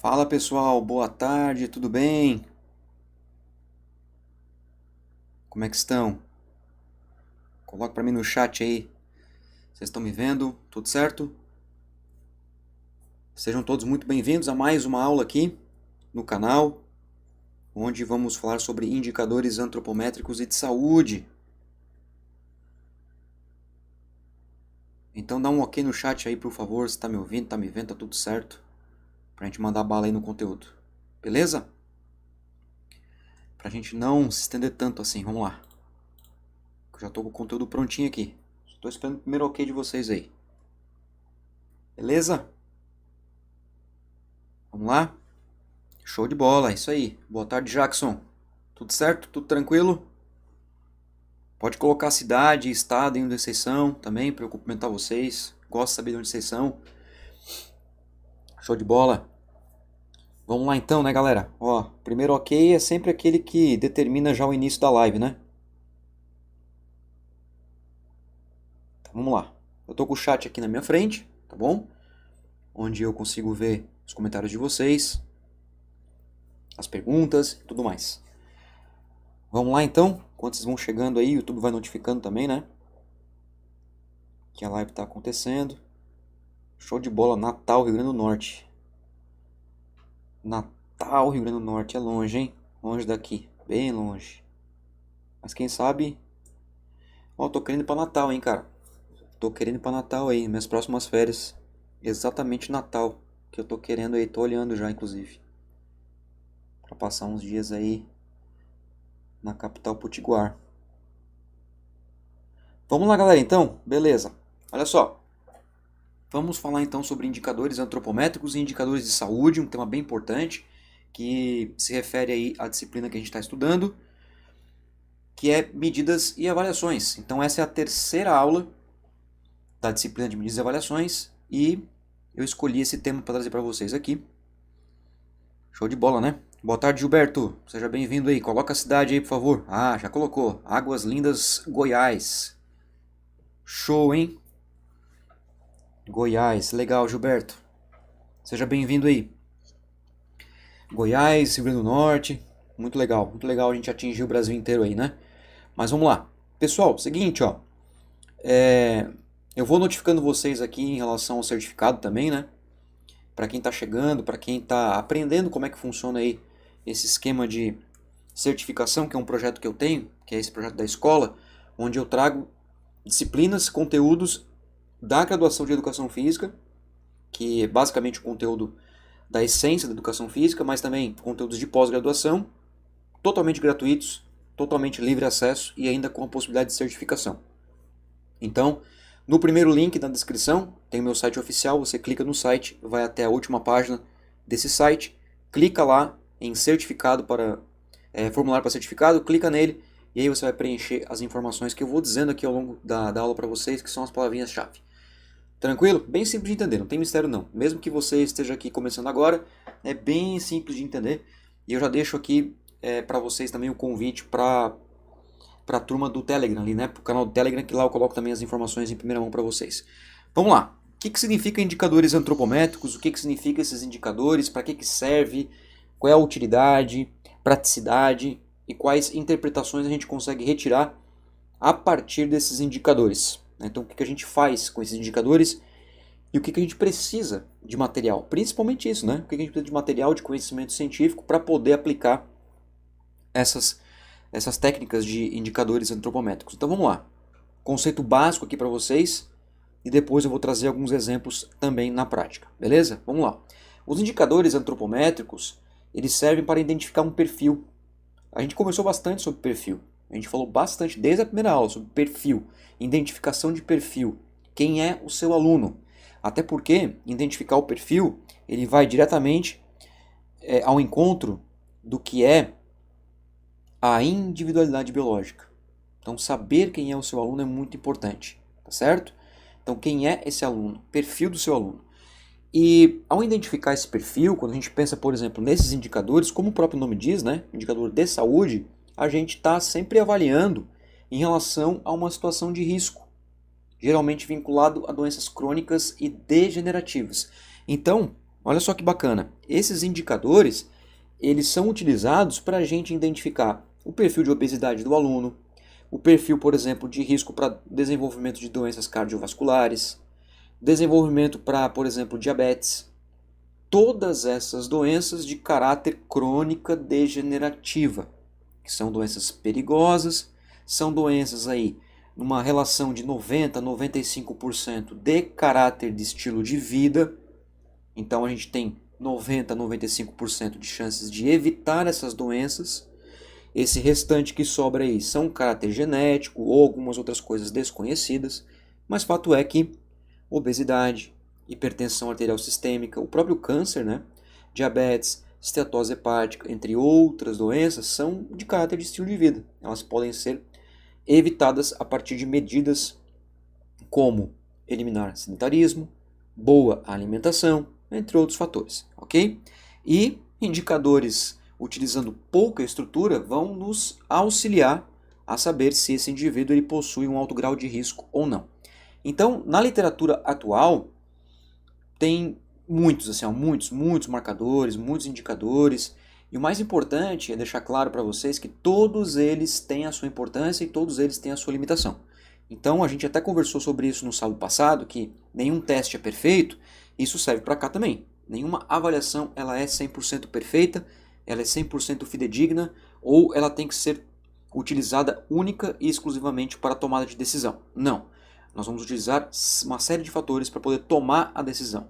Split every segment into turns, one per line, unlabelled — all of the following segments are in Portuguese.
Fala pessoal, boa tarde, tudo bem? Como é que estão? Coloca para mim no chat aí. Vocês estão me vendo? Tudo certo? Sejam todos muito bem-vindos a mais uma aula aqui no canal, onde vamos falar sobre indicadores antropométricos e de saúde. Então dá um ok no chat aí, por favor, se está me ouvindo, está me vendo, tá tudo certo, pra gente mandar bala aí no conteúdo. Beleza? Pra gente não se estender tanto assim, vamos lá. Eu já tô com o conteúdo prontinho aqui. Estou esperando o primeiro ok de vocês aí. Beleza? Vamos lá? Show de bola, é isso aí. Boa tarde, Jackson. Tudo certo? Tudo tranquilo? Pode colocar a cidade e estado em onde vocês são também, para eu cumprimentar vocês. Gosto de saber de onde vocês são. Show de bola. Vamos lá então, né, galera? Ó, primeiro ok é sempre aquele que determina já o início da live, né? Então, vamos lá. Eu tô com o chat aqui na minha frente, tá bom? Onde eu consigo ver os comentários de vocês, as perguntas e tudo mais. Vamos lá então? Enquanto vocês vão chegando aí, o YouTube vai notificando também, né? Que a live está acontecendo. Show de bola, Natal, Rio Grande do Norte. Natal, Rio Grande do Norte, é longe, hein? Longe daqui, bem longe. Mas quem sabe... Ó, tô querendo ir pra Natal, hein, cara. Tô querendo ir pra Natal aí, minhas próximas férias. Exatamente Natal, que eu tô querendo aí, tô olhando já, inclusive. Pra passar uns dias aí na capital potiguar. Vamos lá, galera, então? Beleza. Olha só. Vamos falar então sobre indicadores antropométricos e indicadores de saúde, um tema bem importante, que se refere aí à disciplina que a gente está estudando, que é medidas e avaliações. Então essa é a terceira aula da disciplina de medidas e avaliações, e eu escolhi esse tema para trazer para vocês aqui. Show de bola, né? Boa tarde, Gilberto. Seja bem-vindo aí. Coloca a cidade aí, por favor. Ah, já colocou. Águas Lindas, Goiás. Show, hein? Goiás. Legal, Gilberto. Seja bem-vindo aí. Goiás, Rio Grande do Norte. Muito legal a gente atingir o Brasil inteiro aí, né? Mas vamos lá. Pessoal, seguinte, ó. Eu vou notificando vocês aqui em relação ao certificado também, né? Para quem está chegando, para quem está aprendendo como é que funciona aí esse esquema de certificação, que é um projeto que eu tenho, que é esse projeto da escola, onde eu trago disciplinas, conteúdos da graduação de Educação Física, que é basicamente o conteúdo da essência da Educação Física, mas também conteúdos de pós-graduação, totalmente gratuitos, totalmente livre acesso e ainda com a possibilidade de certificação. Então, no primeiro link na descrição tem o meu site oficial, você clica no site, vai até a última página desse site, clica lá em certificado para formulário para certificado, clica nele e aí você vai preencher as informações que eu vou dizendo aqui ao longo da aula para vocês, que são as palavrinhas-chave. Tranquilo? Bem simples de entender, não tem mistério não. Mesmo que você esteja aqui começando agora, é bem simples de entender. E eu já deixo aqui para vocês também o convite para a turma do Telegram ali, né? Para o canal do Telegram, que lá eu coloco também as informações em primeira mão para vocês. Vamos lá. O que significa indicadores antropométricos? O que significa esses indicadores? Para que serve? Qual é a utilidade, praticidade e quais interpretações a gente consegue retirar a partir desses indicadores? Então, o que a gente faz com esses indicadores e o que a gente precisa de material? Principalmente isso, né? O que a gente precisa de material, de conhecimento científico para poder aplicar essas técnicas de indicadores antropométricos. Então, vamos lá. Conceito básico aqui para vocês e depois eu vou trazer alguns exemplos também na prática, beleza? Vamos lá. Os indicadores antropométricos, eles servem para identificar um perfil. A gente conversou bastante sobre perfil. A gente falou bastante desde a primeira aula sobre perfil, identificação de perfil. Quem é o seu aluno? Até porque identificar o perfil, ele vai diretamente ao encontro do que é a individualidade biológica. Então, saber quem é o seu aluno é muito importante, tá certo? Então, quem é esse aluno? Perfil do seu aluno. E ao identificar esse perfil, quando a gente pensa, por exemplo, nesses indicadores, como o próprio nome diz, né, indicador de saúde, a gente está sempre avaliando em relação a uma situação de risco, geralmente vinculado a doenças crônicas e degenerativas. Então, Olha só que bacana. Esses indicadores, eles são utilizados para a gente identificar o perfil de obesidade do aluno, o perfil, por exemplo, de risco para desenvolvimento de doenças cardiovasculares, desenvolvimento para, por exemplo, diabetes. Todas essas doenças de caráter crônica degenerativa, que são doenças perigosas, são doenças aí numa relação de 90 a 95% de caráter de estilo de vida. Então a gente tem 90 a 95% de chances de evitar essas doenças. Esse restante que sobra aí são caráter genético ou algumas outras coisas desconhecidas, mas fato é que obesidade, hipertensão arterial sistêmica, o próprio câncer, né? Diabetes, esteatose hepática, entre outras doenças, são de caráter de estilo de vida. Elas podem ser evitadas a partir de medidas como eliminar sedentarismo, boa alimentação, entre outros fatores, ok? E indicadores utilizando pouca estrutura vão nos auxiliar a saber se esse indivíduo ele possui um alto grau de risco ou não. Então, na literatura atual, tem muitos, assim, muitos marcadores, muitos indicadores, e o mais importante é deixar claro para vocês que todos eles têm a sua importância e todos eles têm a sua limitação. Então, a gente até conversou sobre isso no sábado passado, que nenhum teste é perfeito, isso serve para cá também. Nenhuma avaliação ela é 100% perfeita, ela é 100% fidedigna, ou ela tem que ser utilizada única e exclusivamente para a tomada de decisão. Não. Nós vamos utilizar uma série de fatores para poder tomar a decisão.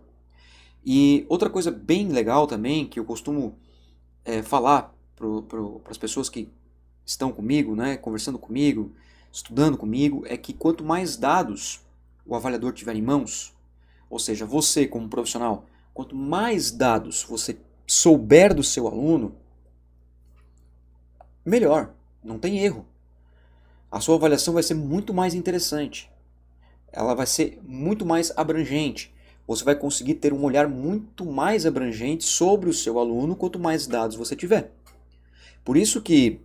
E outra coisa bem legal também, que eu costumo falar para as pessoas que estão comigo, né, conversando comigo, estudando comigo, é que quanto mais dados o avaliador tiver em mãos, ou seja, você como profissional, quanto mais dados você souber do seu aluno, melhor, não tem erro. A sua avaliação vai ser muito mais interessante. Ela vai ser muito mais abrangente. Você vai conseguir ter um olhar muito mais abrangente sobre o seu aluno quanto mais dados você tiver. Por isso que,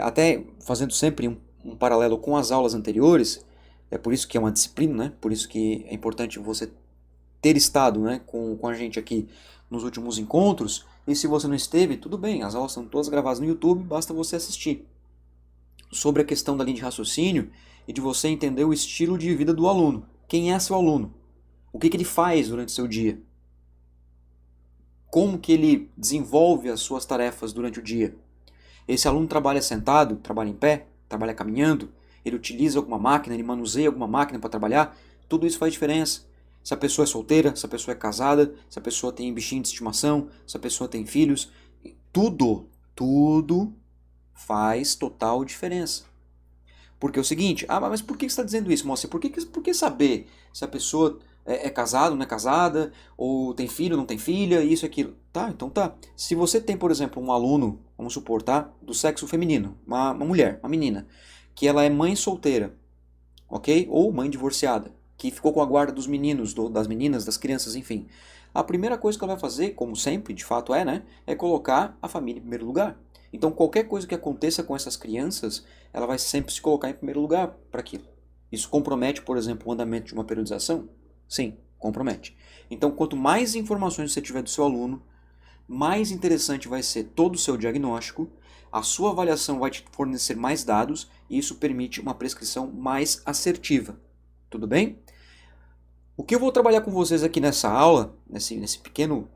até fazendo sempre um paralelo com as aulas anteriores, é por isso que é uma disciplina, né? Por isso que é importante você ter estado, né, com a gente aqui nos últimos encontros. E se você não esteve, tudo bem, as aulas são todas gravadas no YouTube, basta você assistir. Sobre a questão da linha de raciocínio e de você entender o estilo de vida do aluno. Quem é seu aluno? O que ele faz durante seu dia? Como que ele desenvolve as suas tarefas durante o dia? Esse aluno trabalha sentado, trabalha em pé, trabalha caminhando, ele utiliza alguma máquina, ele manuseia alguma máquina para trabalhar? Tudo isso faz diferença. Se a pessoa é solteira, se a pessoa é casada, se a pessoa tem bichinho de estimação, se a pessoa tem filhos, tudo faz total diferença. Porque é o seguinte, mas por que você está dizendo isso, moça? Por que saber se a pessoa é casada, não é casada, ou tem filho, não tem filha, isso e aquilo? Tá, então tá. Se você tem, por exemplo, um aluno, vamos supor, tá? Do sexo feminino, uma mulher, uma menina, que ela é mãe solteira, ok? Ou mãe divorciada, que ficou com a guarda dos meninos, das meninas, das crianças, enfim. A primeira coisa que ela vai fazer, como sempre, de fato né? É colocar a família em primeiro lugar. Então, qualquer coisa que aconteça com essas crianças, ela vai sempre se colocar em primeiro lugar para aquilo. Isso compromete, por exemplo, o andamento de uma periodização? Sim, compromete. Então, quanto mais informações você tiver do seu aluno, mais interessante vai ser todo o seu diagnóstico, a sua avaliação vai te fornecer mais dados e isso permite uma prescrição mais assertiva. Tudo bem? O que eu vou trabalhar com vocês aqui nessa aula, nessa pequena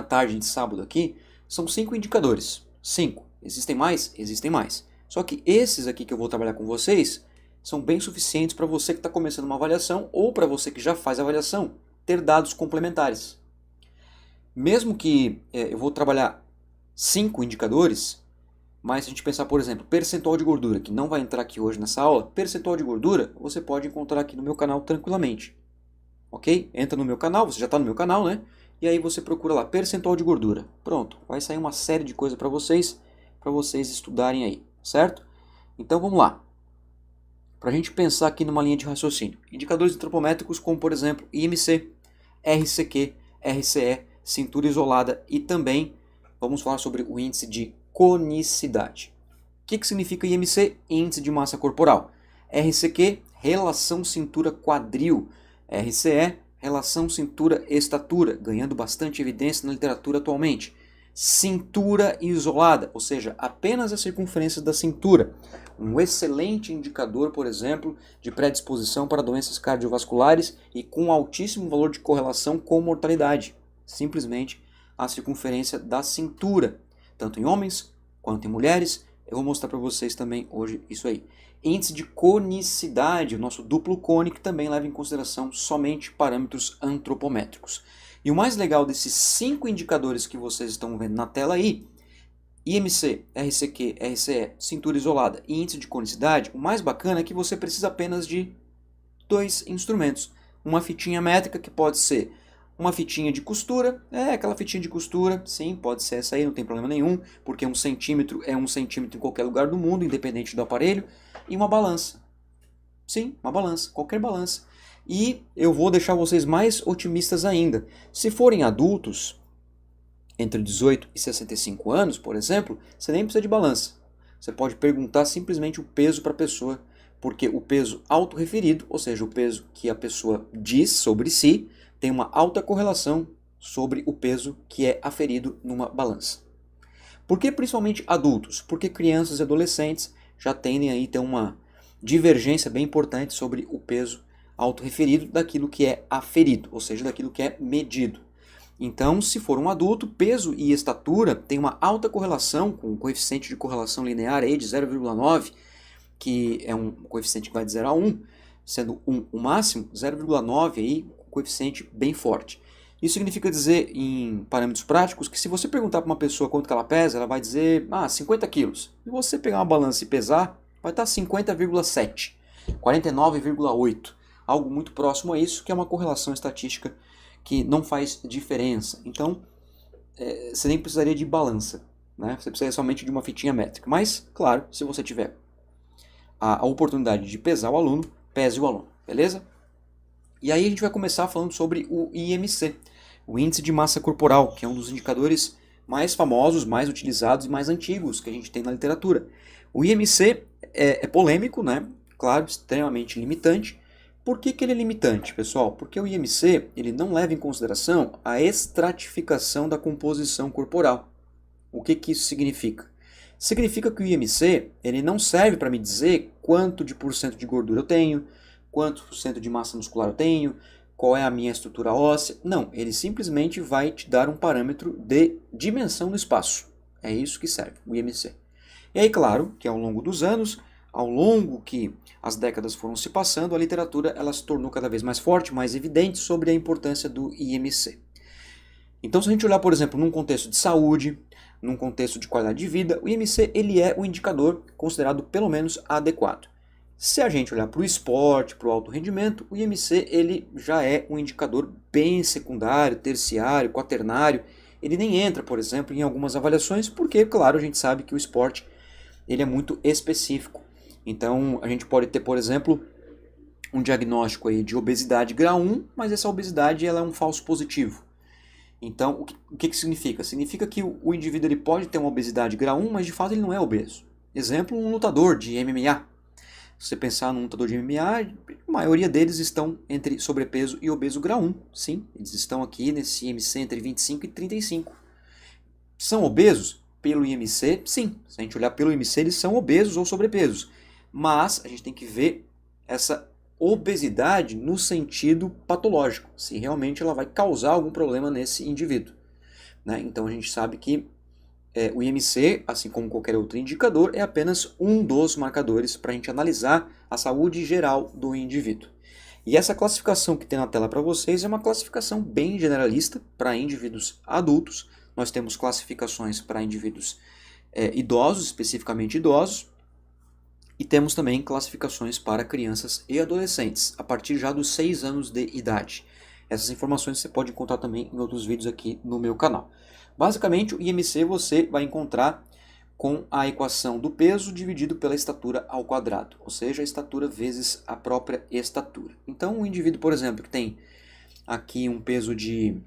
tarde de sábado aqui, são 5 indicadores. 5. Existem mais? Existem mais. Só que esses aqui que eu vou trabalhar com vocês são bem suficientes para você que está começando uma avaliação ou para você que já faz avaliação, ter dados complementares. Mesmo que eu vou trabalhar 5 indicadores, mas se a gente pensar, por exemplo, percentual de gordura, que não vai entrar aqui hoje nessa aula, percentual de gordura você pode encontrar aqui no meu canal tranquilamente. Ok? Entra no meu canal, você já está no meu canal, né? E aí você procura lá, percentual de gordura. Pronto, vai sair uma série de coisas para vocês estudarem aí, certo? Então vamos lá. Para a gente pensar aqui numa linha de raciocínio. Indicadores antropométricos como, por exemplo, IMC, RCQ, RCE, cintura isolada e também vamos falar sobre o índice de conicidade. O que significa IMC? Índice de massa corporal. RCQ, relação cintura-quadril. RCE, relação cintura-estatura, ganhando bastante evidência na literatura atualmente. Cintura isolada, ou seja, apenas a circunferência da cintura. Um excelente indicador, por exemplo, de predisposição para doenças cardiovasculares e com altíssimo valor de correlação com mortalidade. Simplesmente a circunferência da cintura, tanto em homens quanto em mulheres. Eu vou mostrar para vocês também hoje isso aí. Índice de conicidade, o nosso duplo cone, que também leva em consideração somente parâmetros antropométricos. E o mais legal desses 5 indicadores que vocês estão vendo na tela aí, IMC, RCQ, RCE, cintura isolada e índice de conicidade, o mais bacana é que você precisa apenas de 2 instrumentos. Uma fitinha métrica, que pode ser uma fitinha de costura, aquela fitinha de costura, sim, pode ser essa aí, não tem problema nenhum, porque 1 centímetro é 1 centímetro em qualquer lugar do mundo, independente do aparelho, e uma balança. Sim, uma balança, qualquer balança. E eu vou deixar vocês mais otimistas ainda. Se forem adultos, entre 18 e 65 anos, por exemplo, você nem precisa de balança. Você pode perguntar simplesmente o peso para a pessoa, porque o peso autorreferido, ou seja, o peso que a pessoa diz sobre si, tem uma alta correlação sobre o peso que é aferido numa balança. Por que principalmente adultos? Porque crianças e adolescentes já tendem a ter uma divergência bem importante sobre o peso autorreferido daquilo que é aferido, ou seja, daquilo que é medido. Então, se for um adulto, peso e estatura tem uma alta correlação, com um coeficiente de correlação linear aí de 0,9, que é um coeficiente que vai de 0 a 1, sendo 1 o máximo, 0,9 aí, um coeficiente bem forte. Isso significa dizer, em parâmetros práticos, que se você perguntar para uma pessoa quanto que ela pesa, ela vai dizer 50 quilos. Se você pegar uma balança e pesar, vai estar 50,7, 49,8. Algo muito próximo a isso, que é uma correlação estatística que não faz diferença. Então, você nem precisaria de balança, né? Você precisaria somente de uma fitinha métrica. Mas, claro, se você tiver a oportunidade de pesar o aluno, pese o aluno, beleza? E aí a gente vai começar falando sobre o IMC, o Índice de Massa Corporal, que é um dos indicadores mais famosos, mais utilizados e mais antigos que a gente tem na literatura. O IMC é polêmico, né? Claro, extremamente limitante. Por que ele é limitante, pessoal? Porque o IMC ele não leva em consideração a estratificação da composição corporal. O que isso significa? Significa que o IMC ele não serve para me dizer quanto de porcento de gordura eu tenho, quanto por cento de massa muscular eu tenho, qual é a minha estrutura óssea. Não, ele simplesmente vai te dar um parâmetro de dimensão no espaço. É isso que serve o IMC. E aí, claro, que ao longo dos anos, ao longo que as décadas foram se passando, a literatura ela se tornou cada vez mais forte, mais evidente sobre a importância do IMC. Então, se a gente olhar, por exemplo, num contexto de saúde, num contexto de qualidade de vida, o IMC ele é o indicador considerado pelo menos adequado. Se a gente olhar para o esporte, para o alto rendimento, o IMC ele já é um indicador bem secundário, terciário, quaternário. Ele nem entra, por exemplo, em algumas avaliações, porque, claro, a gente sabe que o esporte ele é muito específico. Então, a gente pode ter, por exemplo, um diagnóstico aí de obesidade grau 1, mas essa obesidade ela é um falso positivo. Então, o que significa? Significa que o indivíduo ele pode ter uma obesidade grau 1, mas de fato ele não é obeso. Exemplo, um lutador de MMA. Se você pensar num lutador de MMA, a maioria deles estão entre sobrepeso e obeso grau 1. Sim, eles estão aqui nesse IMC entre 25 e 35. São obesos? Pelo IMC, sim. Se a gente olhar pelo IMC, eles são obesos ou sobrepesos. Mas a gente tem que ver essa obesidade no sentido patológico, se realmente ela vai causar algum problema nesse indivíduo, né? Então a gente sabe que o IMC, assim como qualquer outro indicador, é apenas um dos marcadores para a gente analisar a saúde geral do indivíduo. E essa classificação que tem na tela para vocês é uma classificação bem generalista para indivíduos adultos. Nós temos classificações para indivíduos idosos, especificamente idosos, e temos também classificações para crianças e adolescentes, a partir já dos 6 anos de idade. Essas informações você pode encontrar também em outros vídeos aqui no meu canal. Basicamente, o IMC você vai encontrar com a equação do peso dividido pela estatura ao quadrado, ou seja, a estatura vezes a própria estatura. Então, um indivíduo, por exemplo, que tem aqui um peso de,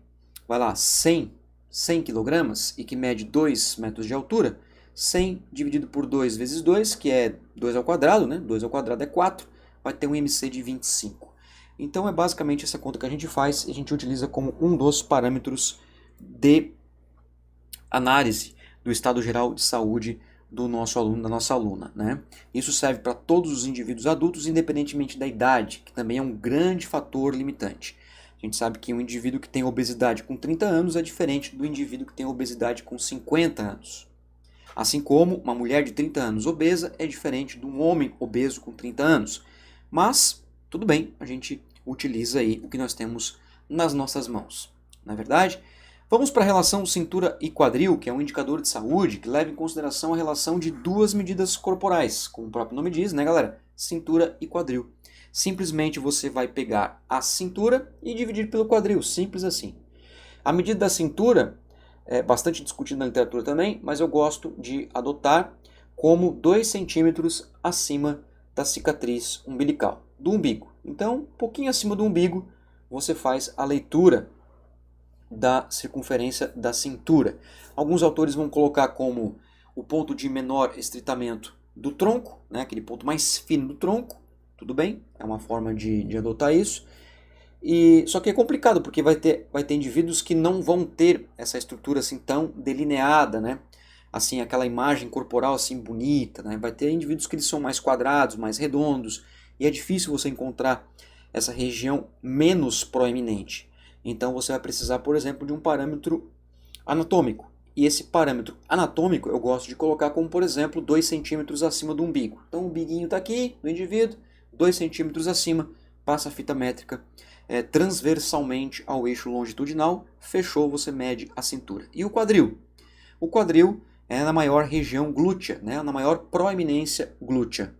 100 kg e que mede 2 metros de altura, 100 dividido por 2 vezes 2, que é 2 ao quadrado, né? 2 ao quadrado é 4, vai ter um IMC de 25. Então é basicamente essa conta que a gente faz e a gente utiliza como um dos parâmetros de análise do estado geral de saúde do nosso aluno, da nossa aluna, né? Isso serve para todos os indivíduos adultos, independentemente da idade, que também é um grande fator limitante. A gente sabe que um indivíduo que tem obesidade com 30 anos é diferente do indivíduo que tem obesidade com 50 anos. Assim como uma mulher de 30 anos obesa é diferente de um homem obeso com 30 anos. Mas, tudo bem, a gente utiliza aí o que nós temos nas nossas mãos. Não é verdade? Vamos para a relação cintura e quadril, que é um indicador de saúde que leva em consideração a relação de duas medidas corporais, como o próprio nome diz, né, galera? Cintura e quadril. Simplesmente você vai pegar a cintura e dividir pelo quadril, simples assim. A medida da cintura é bastante discutida na literatura também, mas eu gosto de adotar como 2 centímetros acima da cicatriz umbilical, do umbigo. Então, um pouquinho acima do umbigo, você faz a leitura da circunferência da cintura. Alguns autores vão colocar como o ponto de menor estreitamento do tronco, né, aquele ponto mais fino do tronco. Tudo bem, é uma forma de adotar isso. Só que é complicado, porque vai ter indivíduos que não vão ter essa estrutura assim tão delineada, né? Assim, aquela imagem corporal assim bonita, né? Vai ter indivíduos que eles são mais quadrados, mais redondos, e é difícil você encontrar essa região menos proeminente. Então você vai precisar, por exemplo, de um parâmetro anatômico. E esse parâmetro anatômico eu gosto de colocar como, por exemplo, 2 centímetros acima do umbigo. Então o umbiguinho está aqui, do indivíduo, 2 centímetros acima, passa a fita métrica transversalmente ao eixo longitudinal, fechou, você mede a cintura. E o quadril? O quadril é na maior região glútea, né? Na maior proeminência glútea.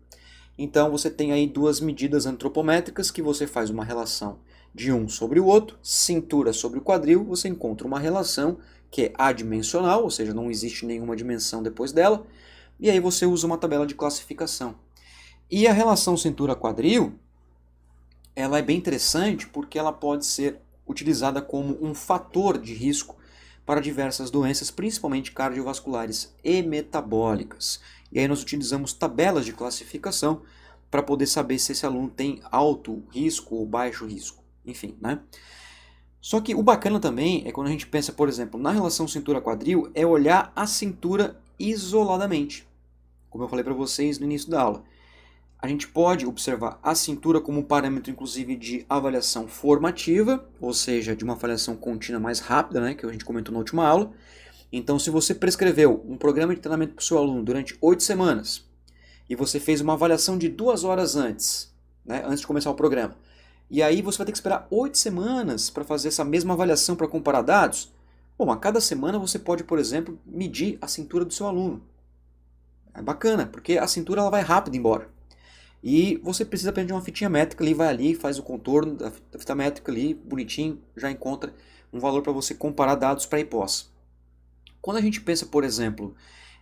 Então você tem aí duas medidas antropométricas que você faz uma relação de um sobre o outro, cintura sobre o quadril, você encontra uma relação que é adimensional, ou seja, não existe nenhuma dimensão depois dela, e aí você usa uma tabela de classificação. E a relação cintura-quadril, ela é bem interessante porque ela pode ser utilizada como um fator de risco para diversas doenças, principalmente cardiovasculares e metabólicas. E aí nós utilizamos tabelas de classificação para poder saber se esse aluno tem alto risco ou baixo risco, enfim, né? Só que o bacana também é quando a gente pensa, por exemplo, na relação cintura-quadril, é olhar a cintura isoladamente, como eu falei para vocês no início da aula. A gente pode observar a cintura como um parâmetro, inclusive, de avaliação formativa, ou seja, de uma avaliação contínua mais rápida, né, que a gente comentou na última aula. Então, se você prescreveu um programa de treinamento para o seu aluno durante 8 semanas, e você fez uma avaliação de 2 horas antes, né, antes de começar o programa, e aí você vai ter que esperar 8 semanas para fazer essa mesma avaliação para comparar dados, bom, a cada semana você pode, por exemplo, medir a cintura do seu aluno. É bacana, porque a cintura ela vai rápido embora. E você precisa apenas de uma fitinha métrica ali, vai ali, faz o contorno da fita métrica ali, bonitinho, já encontra um valor para você comparar dados para e pós. Quando a gente pensa, por exemplo,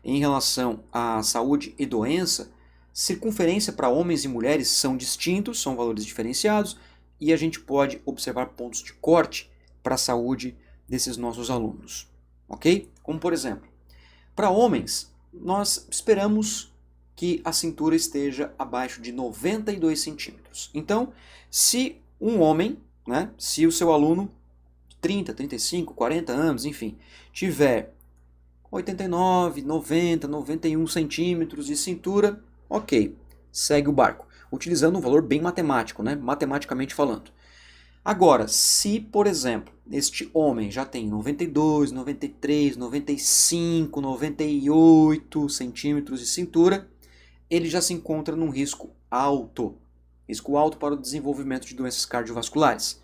em relação à saúde e doença, circunferência para homens e mulheres são distintos, são valores diferenciados, e a gente pode observar pontos de corte para a saúde desses nossos alunos. Ok? Como por exemplo, para homens, nós esperamos que a cintura esteja abaixo de 92 centímetros. Então, se um homem, né, se o seu aluno de 30, 35, 40 anos, enfim, tiver 89, 90, 91 centímetros de cintura, ok, segue o barco, utilizando um valor bem matemático, né, matematicamente falando. Agora, se, por exemplo, este homem já tem 92, 93, 95, 98 centímetros de cintura, ele já se encontra num risco alto para o desenvolvimento de doenças cardiovasculares.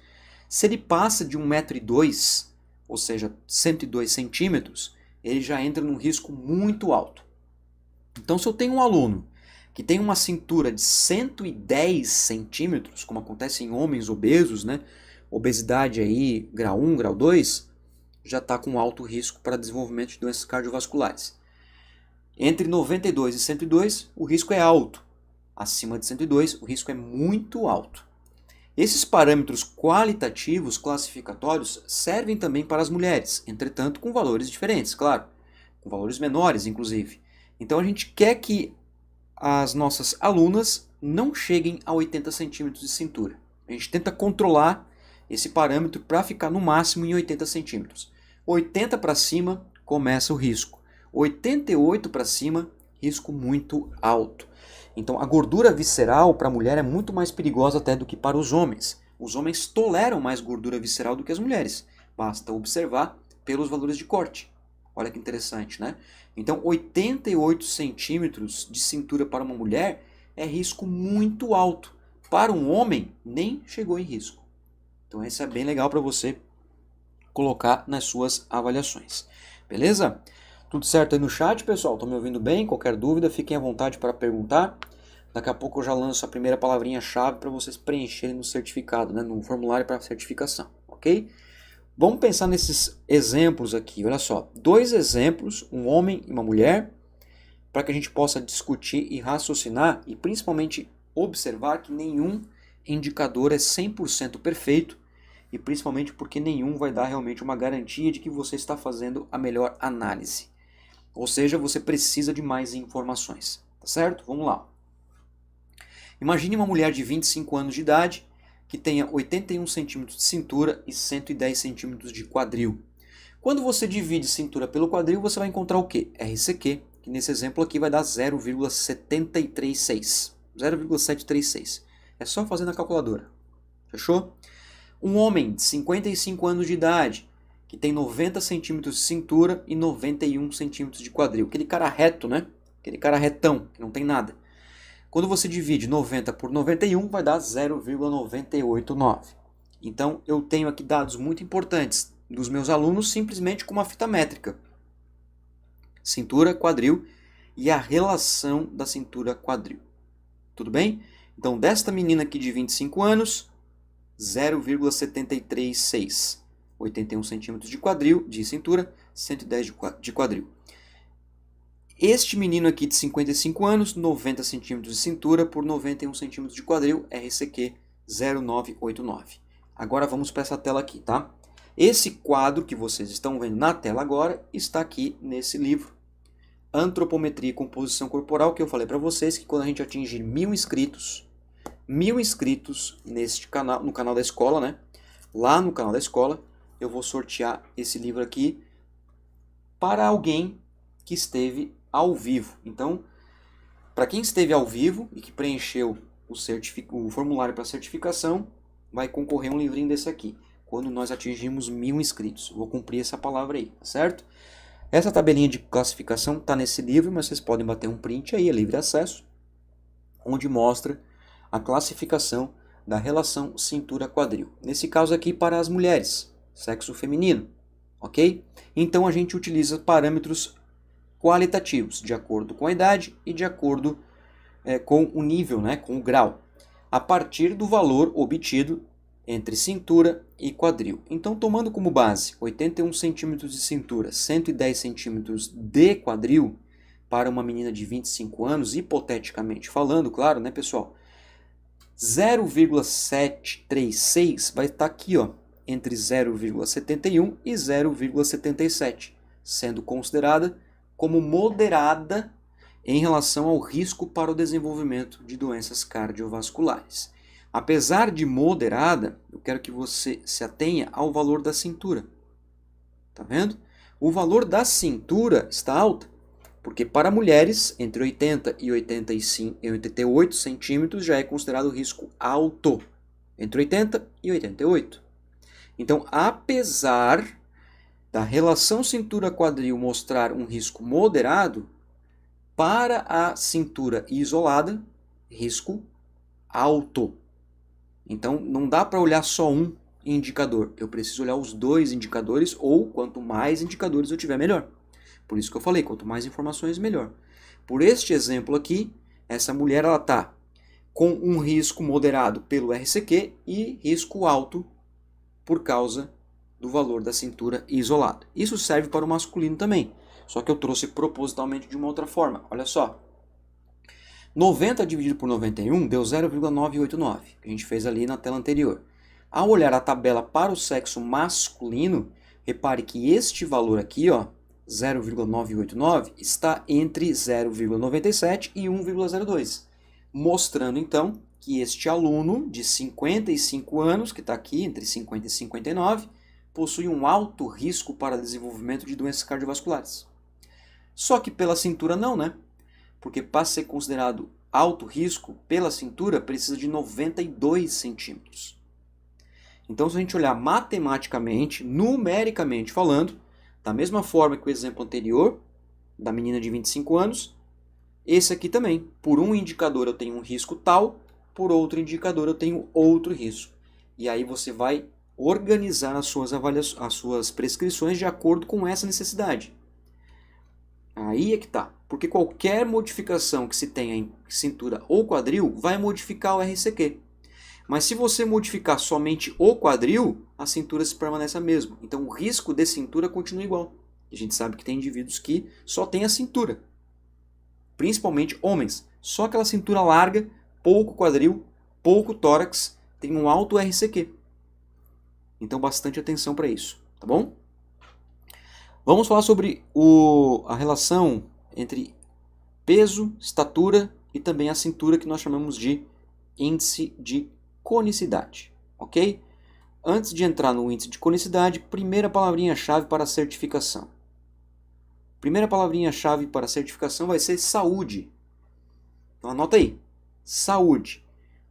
Se ele passa de 1,02 m, ou seja, 102 centímetros, ele já entra num risco muito alto. Então, se eu tenho um aluno que tem uma cintura de 110 centímetros, como acontece em homens obesos, né? Obesidade aí, grau 1, grau 2, já está com alto risco para desenvolvimento de doenças cardiovasculares. Entre 92 e 102, o risco é alto. Acima de 102, o risco é muito alto. Esses parâmetros qualitativos classificatórios servem também para as mulheres, entretanto com valores diferentes, claro, com valores menores, inclusive. Então a gente quer que as nossas alunas não cheguem a 80 centímetros de cintura. A gente tenta controlar esse parâmetro para ficar no máximo em 80 centímetros. 80 para cima começa o risco. 88 para cima, risco muito alto. Então a gordura visceral para a mulher é muito mais perigosa até do que para os homens. Os homens toleram mais gordura visceral do que as mulheres. Basta observar pelos valores de corte. Olha que interessante, né? Então 88 centímetros de cintura para uma mulher é risco muito alto. Para um homem, nem chegou em risco. Então isso é bem legal para você colocar nas suas avaliações. Beleza? Tudo certo aí no chat, pessoal? Estão me ouvindo bem? Qualquer dúvida, fiquem à vontade para perguntar. Daqui a pouco eu já lanço a primeira palavrinha-chave para vocês preencherem no certificado, né? No formulário para certificação, ok? Vamos pensar nesses exemplos aqui. Olha só, 2 exemplos, um homem e uma mulher, para que a gente possa discutir e raciocinar e principalmente observar que nenhum indicador é 100% perfeito e principalmente porque nenhum vai dar realmente uma garantia de que você está fazendo a melhor análise. Ou seja, você precisa de mais informações, tá certo? Vamos lá. Imagine uma mulher de 25 anos de idade que tenha 81 centímetros de cintura e 110 centímetros de quadril. Quando você divide cintura pelo quadril, você vai encontrar o quê? RCQ, que nesse exemplo aqui vai dar 0,736. 0,736. É só fazer na calculadora. Fechou? Um homem de 55 anos de idade, que tem 90 centímetros de cintura e 91 centímetros de quadril. Aquele cara reto, né? Aquele cara retão, que não tem nada. Quando você divide 90 por 91, vai dar 0,989. Então, eu tenho aqui dados muito importantes dos meus alunos simplesmente com uma fita métrica. Cintura, quadril e a relação da cintura-quadril. Tudo bem? Então, desta menina aqui de 25 anos, 0,736. 81 centímetros de quadril, de cintura, 110 de quadril. Este menino aqui de 55 anos, 90 centímetros de cintura por 91 centímetros de quadril, RCQ 0989. Agora vamos para essa tela aqui, tá? Esse quadro que vocês estão vendo na tela agora está aqui nesse livro. Antropometria e Composição Corporal, que eu falei para vocês que quando a gente atingir 1000 inscritos neste canal, no canal da escola, né? Lá no canal da escola, eu vou sortear esse livro aqui para alguém que esteve ao vivo. Então, para quem esteve ao vivo e que preencheu o formulário para certificação, vai concorrer um livrinho desse aqui, quando nós atingirmos 1000 inscritos. Vou cumprir essa palavra aí, tá certo? Essa tabelinha de classificação está nesse livro, mas vocês podem bater um print aí, é livre acesso, onde mostra a classificação da relação cintura-quadril. Nesse caso aqui para as mulheres, sexo feminino, ok? Então a gente utiliza parâmetros qualitativos, de acordo com a idade e de acordo com o nível, né, com o grau, a partir do valor obtido entre cintura e quadril. Então, tomando como base 81 centímetros de cintura, 110 centímetros de quadril, para uma menina de 25 anos, hipoteticamente falando, claro, né, pessoal? 0,736 vai estar aqui, ó, entre 0,71 e 0,77, sendo considerada como moderada em relação ao risco para o desenvolvimento de doenças cardiovasculares. Apesar de moderada, eu quero que você se atenha ao valor da cintura. Tá vendo? O valor da cintura está alto, porque para mulheres entre 80 e 85 e 88 centímetros já é considerado risco alto, entre 80 e 88. Então, apesar da relação cintura-quadril mostrar um risco moderado, para a cintura isolada, risco alto. Então, não dá para olhar só um indicador. Eu preciso olhar os 2 indicadores, ou quanto mais indicadores eu tiver, melhor. Por isso que eu falei, quanto mais informações, melhor. Por este exemplo aqui, essa mulher está com um risco moderado pelo RCQ e risco alto por causa do valor da cintura isolada. Isso serve para o masculino também, só que eu trouxe propositalmente de uma outra forma. Olha só, 90 dividido por 91 deu 0,989, que a gente fez ali na tela anterior. Ao olhar a tabela para o sexo masculino, repare que este valor aqui, ó, 0,989, está entre 0,97 e 1,02, mostrando então que este aluno de 55 anos, que está aqui entre 50 e 59, possui um alto risco para desenvolvimento de doenças cardiovasculares. Só que pela cintura não, né? Porque para ser considerado alto risco, pela cintura precisa de 92 centímetros. Então, se a gente olhar matematicamente, numericamente falando, da mesma forma que o exemplo anterior, da menina de 25 anos, esse aqui também. Por um indicador eu tenho um risco tal, por outro indicador eu tenho outro risco. E aí você vai organizar as suas prescrições de acordo com essa necessidade. Aí é que tá. Porque qualquer modificação que se tenha em cintura ou quadril vai modificar o RCQ. Mas se você modificar somente o quadril, a cintura se permanece a mesma. Então o risco de cintura continua igual. A gente sabe que tem indivíduos que só têm a cintura. Principalmente homens. Só aquela cintura larga, pouco quadril, pouco tórax, tem um alto RCQ. Então bastante atenção para isso, tá bom? Vamos falar sobre a relação entre peso, estatura e também a cintura, que nós chamamos de índice de conicidade, ok? Antes de entrar no índice de conicidade, primeira palavrinha-chave para a certificação. Primeira palavrinha-chave para a certificação vai ser saúde. Então anota aí, saúde.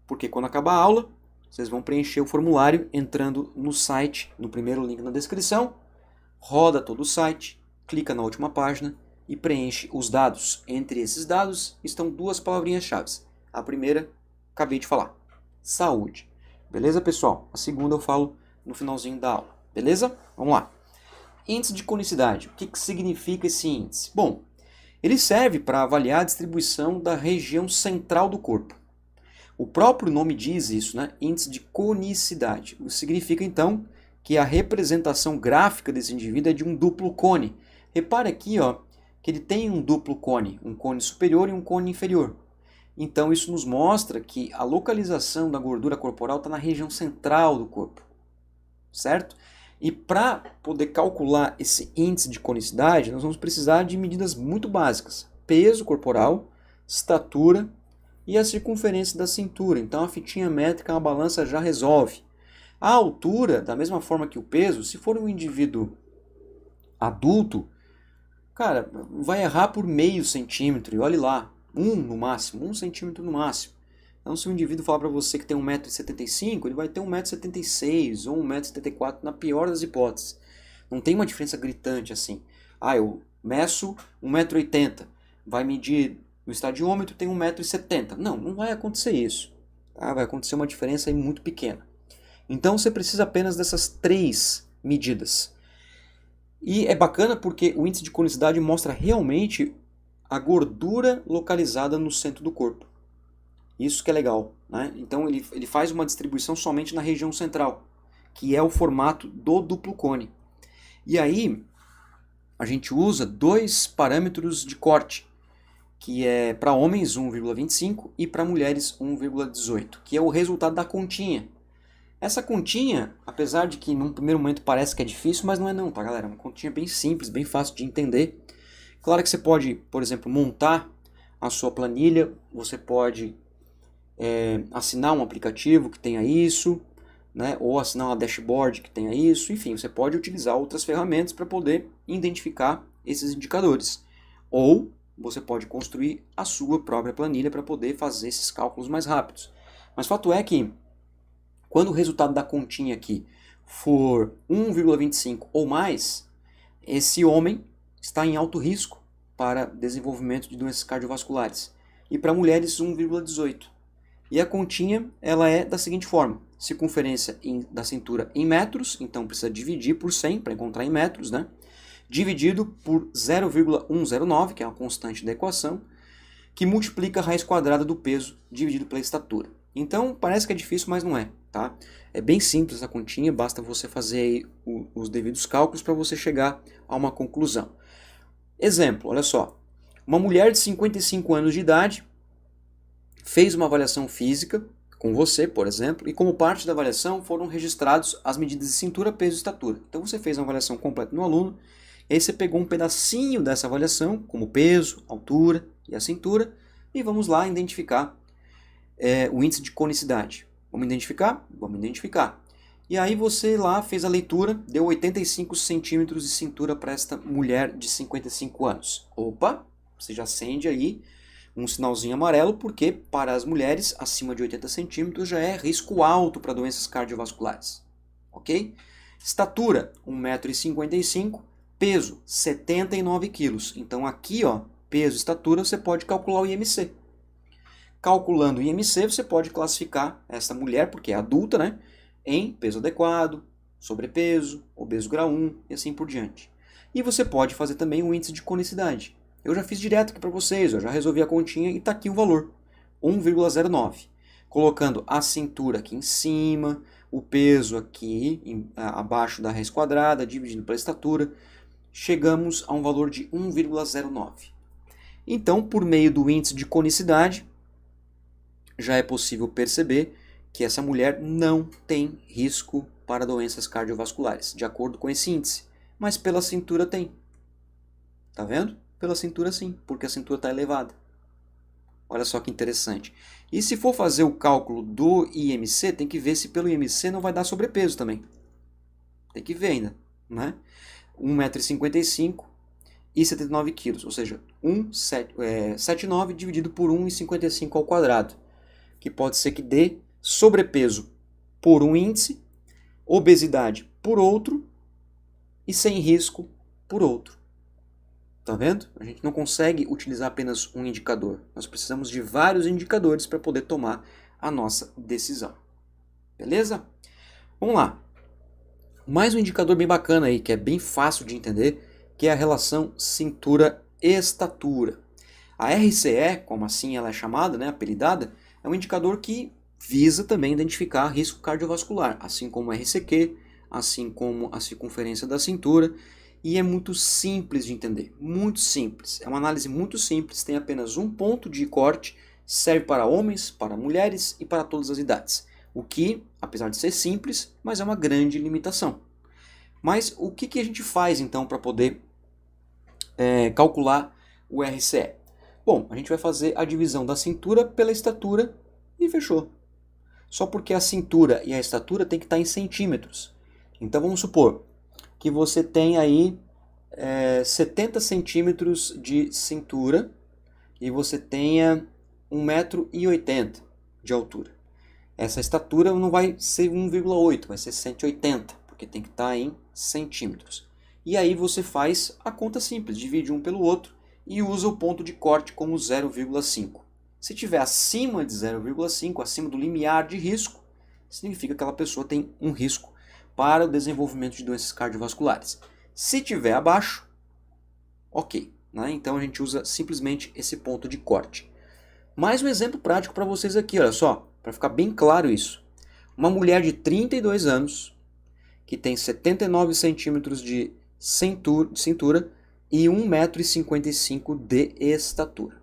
Porque quando acabar a aula, vocês vão preencher o formulário entrando no site, no primeiro link na descrição, roda todo o site, clica na última página e preenche os dados. Entre esses dados estão duas palavrinhas-chave. A primeira, acabei de falar, saúde. Beleza, pessoal? A segunda eu falo no finalzinho da aula. Beleza? Vamos lá. Índice de conicidade. O que significa esse índice? Bom, ele serve para avaliar a distribuição da região central do corpo. O próprio nome diz isso, né? Índice de conicidade. Isso significa, então, que a representação gráfica desse indivíduo é de um duplo cone. Repare aqui, ó, que ele tem um duplo cone, um cone superior e um cone inferior. Então isso nos mostra que a localização da gordura corporal está na região central do corpo, certo? E para poder calcular esse índice de conicidade, nós vamos precisar de medidas muito básicas. Peso corporal, estatura e a circunferência da cintura. Então a fitinha métrica, uma balança já resolve. A altura, da mesma forma que o peso, se for um indivíduo adulto, cara, vai errar por meio centímetro, e olhe lá, no máximo, 1 centímetro no máximo. Então se um indivíduo falar para você que tem 1,75 m, ele vai ter 1,76 m ou 1,74 m na pior das hipóteses. Não tem uma diferença gritante assim. Ah, eu meço 1,80 m, vai medir no estadiômetro, tem 1,70 m. Não vai acontecer isso. Tá? Vai acontecer uma diferença aí muito pequena. Então você precisa apenas dessas 3 medidas. E é bacana porque o índice de conicidade mostra realmente a gordura localizada no centro do corpo. Isso que é legal, né? Então ele faz uma distribuição somente na região central, que é o formato do duplo cone. E aí a gente usa 2 parâmetros de corte, que é para homens 1,25 e para mulheres 1,18, que é o resultado da continha. Essa continha, apesar de que num primeiro momento parece que é difícil, mas não é não, tá galera? É uma continha bem simples, bem fácil de entender. Claro que você pode, por exemplo, montar a sua planilha, você pode assinar um aplicativo que tenha isso, né? Ou assinar uma dashboard que tenha isso, enfim, você pode utilizar outras ferramentas para poder identificar esses indicadores. Ou você pode construir a sua própria planilha para poder fazer esses cálculos mais rápidos. Mas fato é que quando o resultado da continha aqui for 1,25 ou mais, esse homem está em alto risco para desenvolvimento de doenças cardiovasculares. E para mulheres 1,18. E a continha ela é da seguinte forma: circunferência da cintura em metros, então precisa dividir por 100 para encontrar em metros, né? Dividido por 0,109, que é uma constante da equação, que multiplica a raiz quadrada do peso dividido pela estatura. Então parece que é difícil, mas não é, tá? É bem simples a continha, basta você fazer aí os devidos cálculos para você chegar a uma conclusão. Exemplo, olha só. Uma mulher de 55 anos de idade fez uma avaliação física com você, por exemplo, e como parte da avaliação foram registrados as medidas de cintura, peso e estatura. Então você fez uma avaliação completa no aluno, e aí você pegou um pedacinho dessa avaliação, como peso, altura e a cintura, e vamos lá identificar o índice de conicidade. Vamos identificar? Vamos identificar. E aí você lá fez a leitura, deu 85 centímetros de cintura para esta mulher de 55 anos. Opa, você já acende aí um sinalzinho amarelo, porque para as mulheres acima de 80 centímetros já é risco alto para doenças cardiovasculares. Ok? Estatura, 1,55 m, peso, 79 kg. Então aqui, ó, peso e estatura, você pode calcular o IMC. Calculando o IMC, você pode classificar essa mulher, porque é adulta, né, em peso adequado, sobrepeso, obeso grau 1 e assim por diante. E você pode fazer também um índice de conicidade. Eu já fiz direto aqui para vocês, eu já resolvi a continha e está aqui o valor, 1,09. Colocando a cintura aqui em cima, o peso aqui abaixo da raiz quadrada, dividindo pela estatura, chegamos a um valor de 1,09. Então, por meio do índice de conicidade, já é possível perceber que essa mulher não tem risco para doenças cardiovasculares, de acordo com esse índice. Mas pela cintura tem. Tá vendo? Pela cintura sim, porque a cintura está elevada. Olha só que interessante. E se for fazer o cálculo do IMC, tem que ver se pelo IMC não vai dar sobrepeso também. Tem que ver ainda, né? 1,55 m e 79 kg, ou seja, 1,79 dividido por 1,55 ao quadrado, que pode ser que dê sobrepeso por um índice, obesidade por outro e sem risco por outro. Tá vendo? A gente não consegue utilizar apenas um indicador. Nós precisamos de vários indicadores para poder tomar a nossa decisão. Beleza? Vamos lá. Mais um indicador bem bacana aí, que é bem fácil de entender, que é a relação cintura-estatura. A RCE, como assim ela é chamada, né, apelidada, é um indicador que visa também identificar risco cardiovascular, assim como o RCQ, assim como a circunferência da cintura, e é muito simples de entender, muito simples. É uma análise muito simples, tem apenas um ponto de corte, serve para homens, para mulheres e para todas as idades. O que, apesar de ser simples, mas é uma grande limitação. Mas o que a gente faz então para poder calcular o RCE? Bom, a gente vai fazer a divisão da cintura pela estatura e fechou. Só porque a cintura e a estatura tem que estar em centímetros. Então vamos supor que você tem aí 70 centímetros de cintura e você tenha 1,80 m de altura. Essa estatura não vai ser 1,8, vai ser 180, porque tem que estar em centímetros. E aí você faz a conta simples, divide um pelo outro e usa o ponto de corte como 0,5. Se tiver acima de 0,5, acima do limiar de risco, significa que aquela pessoa tem um risco para o desenvolvimento de doenças cardiovasculares. Se tiver abaixo, ok, né? Então a gente usa simplesmente esse ponto de corte. Mais um exemplo prático para vocês aqui, olha só, para ficar bem claro isso. Uma mulher de 32 anos, que tem 79 centímetros de cintura e 1,55 m de estatura.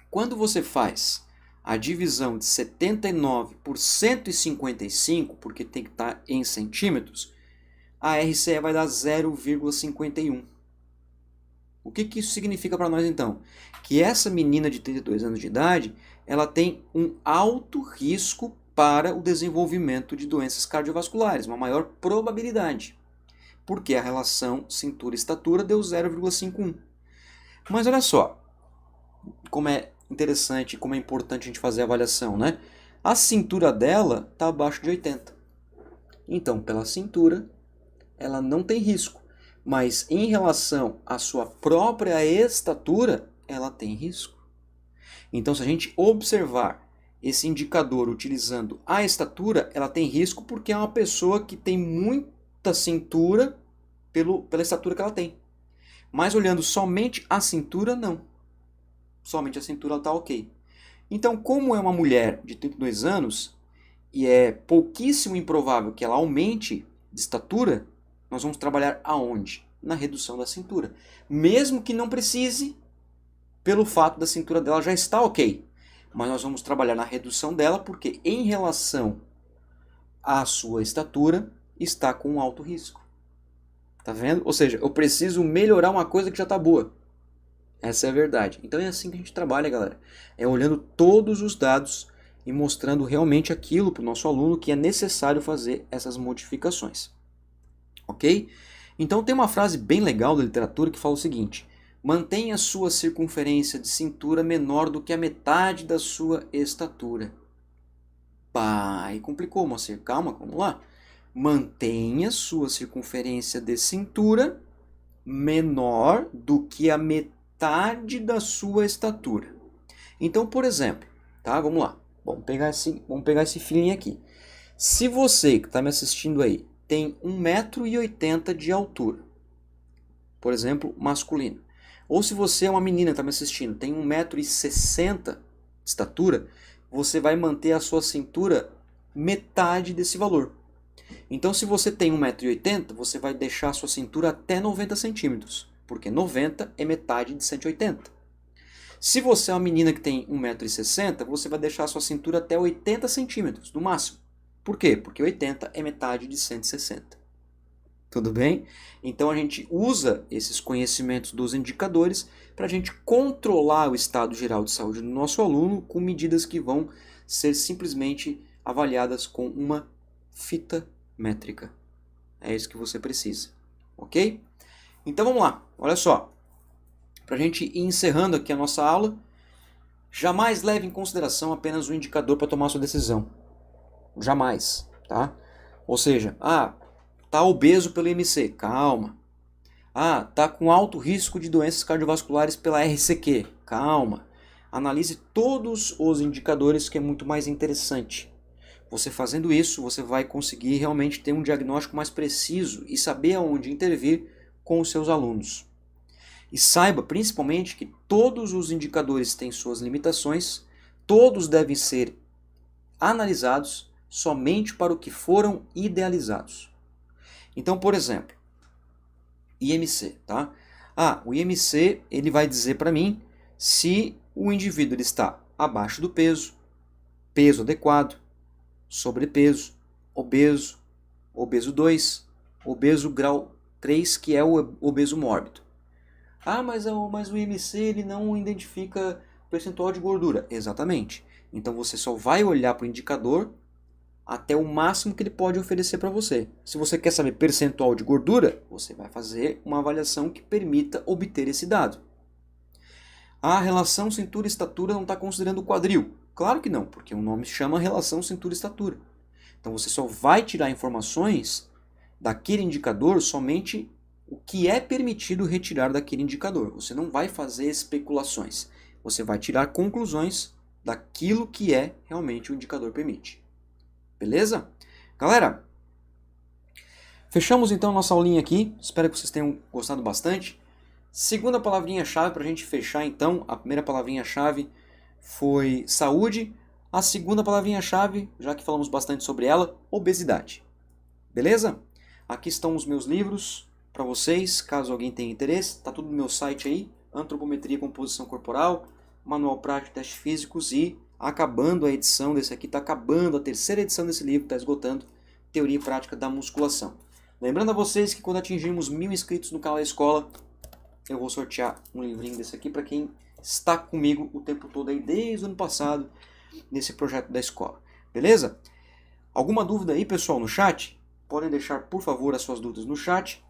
Quando você faz a divisão de 79 por 155, porque tem que estar em centímetros, a RCE vai dar 0,51. O que isso significa para nós então? Que essa menina de 32 anos de idade, ela tem um alto risco para o desenvolvimento de doenças cardiovasculares, uma maior probabilidade, porque a relação cintura-estatura deu 0,51. Mas olha só, como é interessante, como é importante a gente fazer a avaliação, né? A cintura dela está abaixo de 80. Então, pela cintura, ela não tem risco. Mas em relação à sua própria estatura, ela tem risco. Então, se a gente observar esse indicador utilizando a estatura, ela tem risco porque é uma pessoa que tem muita cintura pela estatura que ela tem. Mas olhando somente a cintura, não. Somente a cintura está ok. Então, como é uma mulher de 32 anos e é pouquíssimo improvável que ela aumente de estatura, nós vamos trabalhar aonde? Na redução da cintura. Mesmo que não precise, pelo fato da cintura dela já estar ok. Mas nós vamos trabalhar na redução dela porque em relação à sua estatura está com um alto risco. Tá vendo? Ou seja, eu preciso melhorar uma coisa que já está boa. Essa é a verdade. Então é assim que a gente trabalha, galera. É olhando todos os dados e mostrando realmente aquilo para o nosso aluno que é necessário fazer essas modificações. Ok? Então tem uma frase bem legal da literatura que fala o seguinte: mantenha sua circunferência de cintura menor do que a metade da sua estatura. Pá, aí complicou, Moacir. Calma, vamos lá. Mantenha sua circunferência de cintura menor do que a metade da sua estatura. Então, por exemplo, tá? Vamos lá. Vamos pegar esse filhinho aqui. Se você que está me assistindo aí tem 1,80 m de altura, por exemplo, masculino, ou se você é uma menina que está me assistindo, tem 1,60 m de estatura, você vai manter a sua cintura metade desse valor. Então, se você tem 1,80 m, você vai deixar a sua cintura até 90 centímetros, porque 90 é metade de 180. Se você é uma menina que tem 1,60 m, você vai deixar a sua cintura até 80 centímetros, no máximo. Por quê? Porque 80 é metade de 160. Tudo bem? Então a gente usa esses conhecimentos dos indicadores para a gente controlar o estado geral de saúde do nosso aluno com medidas que vão ser simplesmente avaliadas com uma fita métrica. É isso que você precisa. Ok? Então vamos lá. Olha só. Para a gente ir encerrando aqui a nossa aula, jamais leve em consideração apenas o indicador para tomar sua decisão. Jamais, tá? Ou seja, tá obeso pelo IMC, calma. Tá com alto risco de doenças cardiovasculares pela RCQ, calma. Analise todos os indicadores, que é muito mais interessante. Você fazendo isso, você vai conseguir realmente ter um diagnóstico mais preciso e saber aonde intervir com os seus alunos. E saiba principalmente que todos os indicadores têm suas limitações, todos devem ser analisados somente para o que foram idealizados. Então, por exemplo, IMC, tá? O IMC ele vai dizer para mim se o indivíduo ele está abaixo do peso, peso adequado, sobrepeso, obeso, obeso 2, obeso grau 3, que é o obeso mórbido. Mas o IMC ele não identifica percentual de gordura. Exatamente. Então você só vai olhar para o indicador até o máximo que ele pode oferecer para você. Se você quer saber percentual de gordura, você vai fazer uma avaliação que permita obter esse dado. A relação cintura-estatura não está considerando o quadril. Claro que não, porque o nome chama relação cintura-estatura. Então você só vai tirar informações daquele indicador somente o que é permitido retirar daquele indicador. Você não vai fazer especulações. Você vai tirar conclusões daquilo que é realmente o indicador permite. Beleza? Galera, fechamos então nossa aulinha aqui. Espero que vocês tenham gostado bastante. Segunda palavrinha-chave para a gente fechar então. A primeira palavrinha-chave foi saúde. A segunda palavrinha-chave, já que falamos bastante sobre ela, obesidade. Beleza? Aqui estão os meus livros para vocês, caso alguém tenha interesse. Está tudo no meu site aí. Antropometria e Composição Corporal, Manual Prático de Testes Físicos e acabando a edição desse aqui, está acabando a terceira edição desse livro, está esgotando Teoria e Prática da Musculação. Lembrando a vocês que quando atingirmos 1000 inscritos no canal da escola, eu vou sortear um livrinho desse aqui para quem está comigo o tempo todo aí, desde o ano passado, nesse projeto da escola. Beleza? Alguma dúvida aí, pessoal, no chat? Podem deixar, por favor, as suas dúvidas no chat.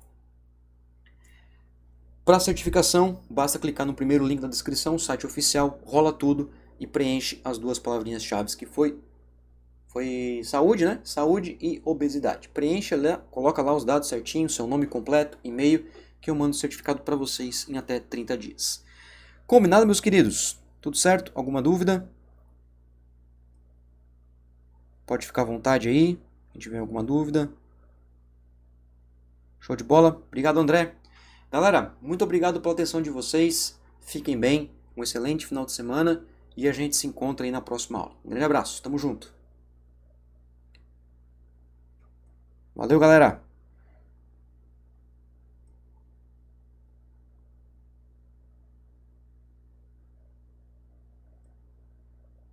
Para a certificação, basta clicar no primeiro link da descrição, site oficial, rola tudo e preenche as duas palavrinhas-chave que foi saúde, né? Saúde e obesidade. Preencha lá, coloca lá os dados certinhos, seu nome completo, e-mail, que eu mando o certificado para vocês em até 30 dias. Combinado, meus queridos? Tudo certo? Alguma dúvida? Pode ficar à vontade aí, se tiver alguma dúvida. Show de bola? Obrigado, André. Galera, muito obrigado pela atenção de vocês. Fiquem bem, um excelente final de semana e a gente se encontra aí na próxima aula. Um grande abraço, tamo junto. Valeu, galera!